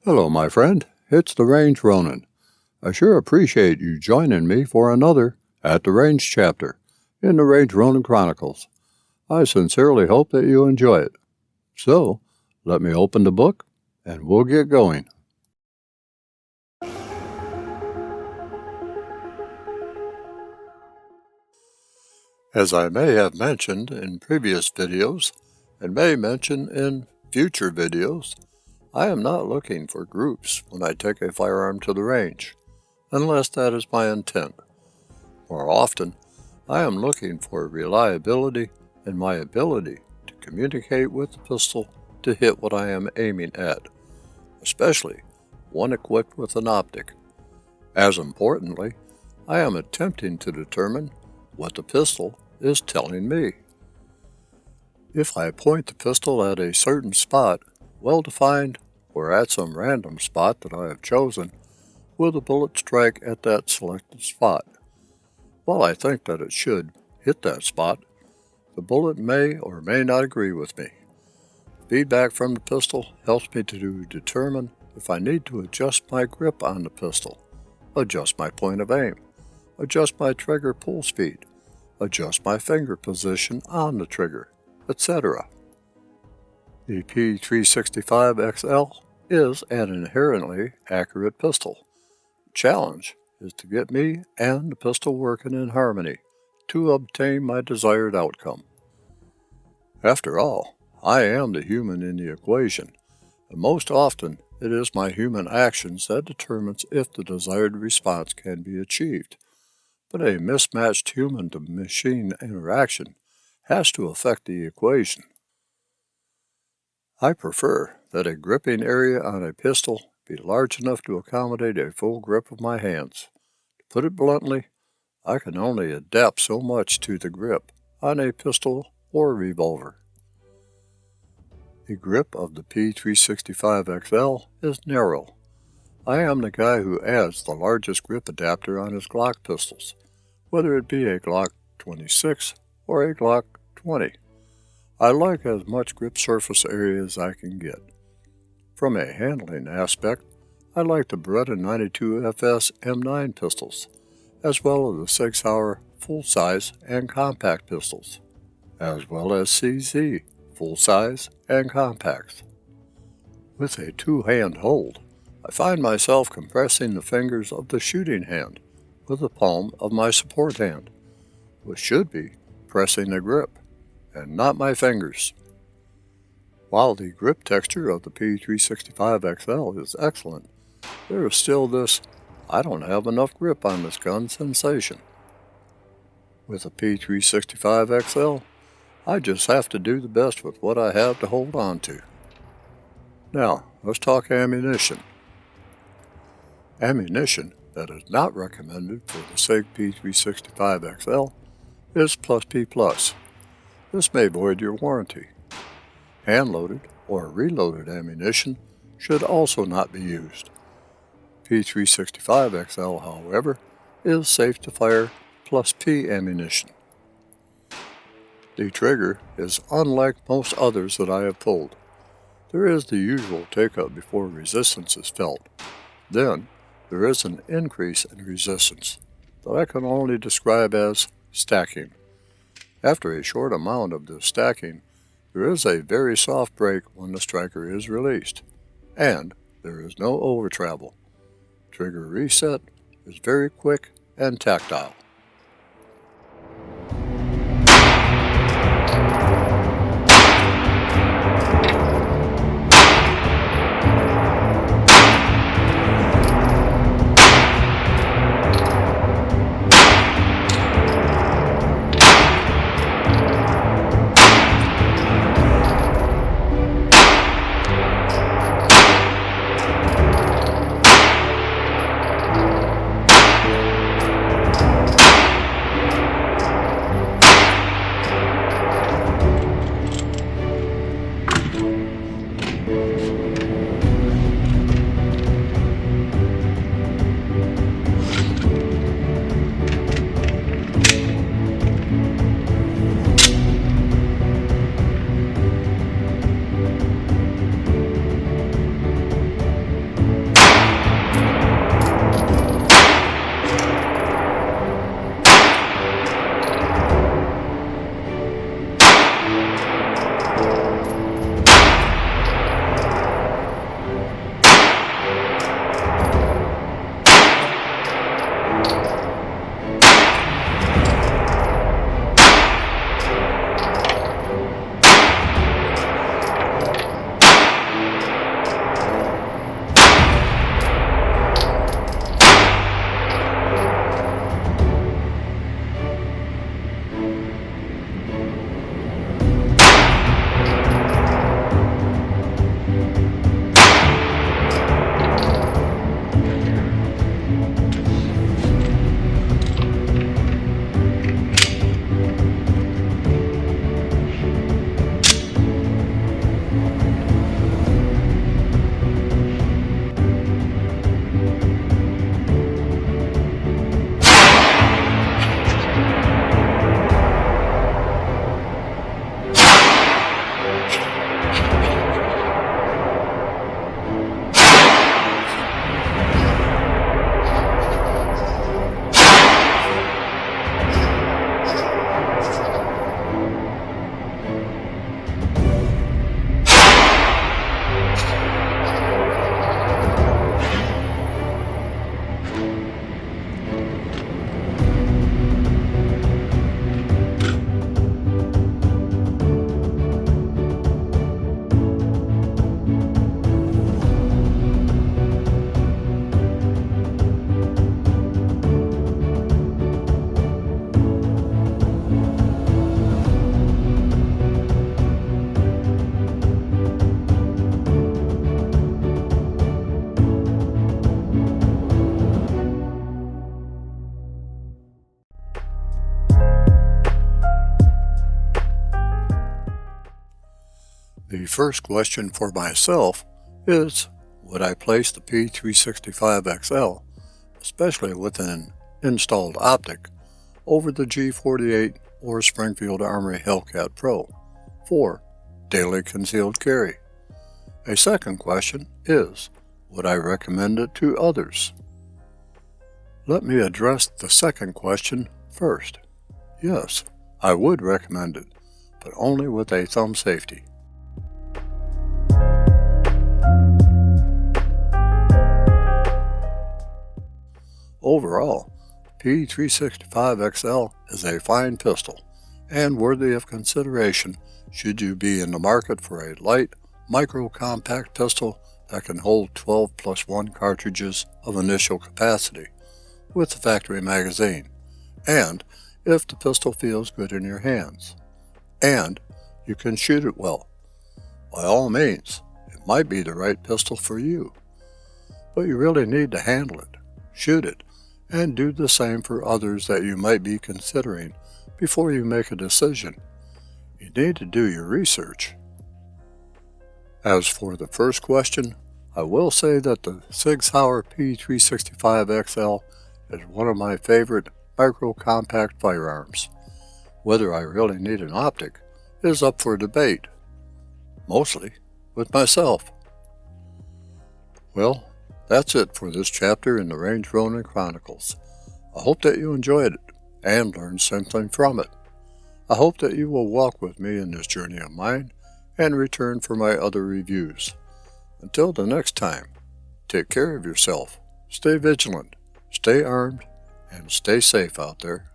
Hello, my friend. It's the Range Ronin. I sure appreciate you joining me for another At the Range chapter in the Range Ronin Chronicles. I sincerely hope that you enjoy it. So, let me open the book and we'll get going. As I may have mentioned in previous videos, and may mention in future videos, I am not looking for groups when I take a firearm to the range, unless that is my intent. More often, I am looking for reliability and my ability to communicate with the pistol to hit what I am aiming at, especially one equipped with an optic. As importantly, I am attempting to determine what the pistol is telling me. If I point the pistol at a certain spot, well-defined, or at some random spot that I have chosen, will the bullet strike at that selected spot? While I think that it should hit that spot, the bullet may or may not agree with me. Feedback from the pistol helps me to determine if I need to adjust my grip on the pistol, adjust my point of aim, adjust my trigger pull speed, adjust my finger position on the trigger, etc. The P365XL is an inherently accurate pistol. The challenge is to get me and the pistol working in harmony to obtain my desired outcome. After all, I am the human in the equation, and most often it is my human actions that determines if the desired response can be achieved. But a mismatched human-to-machine interaction has to affect the equation. I prefer that a gripping area on a pistol be large enough to accommodate a full grip of my hands. To put it bluntly, I can only adapt so much to the grip on a pistol or revolver. The grip of the P365XL is narrow. I am the guy who adds the largest grip adapter on his Glock pistols, whether it be a Glock 26 or a Glock 20. I like as much grip surface area as I can get. From a handling aspect, I like the Beretta 92FS M9 pistols, as well as the Sig Sauer full-size and compact pistols, as well as CZ full-size and compacts. With a two-hand hold, I find myself compressing the fingers of the shooting hand with the palm of my support hand, which should be pressing the grip, and not my fingers. While the grip texture of the P365XL is excellent, there is still this "I don't have enough grip on this gun" sensation. With the P365XL, I just have to do the best with what I have to hold on to. Now, let's talk ammunition. Ammunition that is not recommended for the Sig P365XL is +P+. This may void your warranty. Hand-loaded or reloaded ammunition should also not be used. P365XL, however, is safe to fire +P ammunition. The trigger is unlike most others that I have pulled. There is the usual take-up before resistance is felt. Then, there is an increase in resistance that I can only describe as stacking. After a short amount of this stacking, there is a very soft break when the striker is released, and there is no overtravel. Trigger reset is very quick and tactile. first question for myself is, would I place the P365XL, especially with an installed optic, over the G48 or Springfield Armory Hellcat Pro for daily concealed carry? A second question is, would I recommend it to others? Let me address the second question first. Yes, I would recommend it, but only with a thumb safety. Overall, P365XL is a fine pistol and worthy of consideration should you be in the market for a light, micro-compact pistol that can hold 12 plus 1 cartridges of initial capacity with the factory magazine, and if the pistol feels good in your hands, and you can shoot it well. By all means, it might be the right pistol for you, but you really need to handle it, shoot it, and do the same for others that you might be considering before you make a decision. You need to do your research. As for the first question, I will say that the Sig Sauer P365XL is one of my favorite micro-compact firearms. Whether I really need an optic is up for debate, mostly with myself. Well, that's it for this chapter in the Range Ronin Chronicles. I hope that you enjoyed it and learned something from it. I hope that you will walk with me in this journey of mine and return for my other reviews. Until the next time, take care of yourself, stay vigilant, stay armed, and stay safe out there.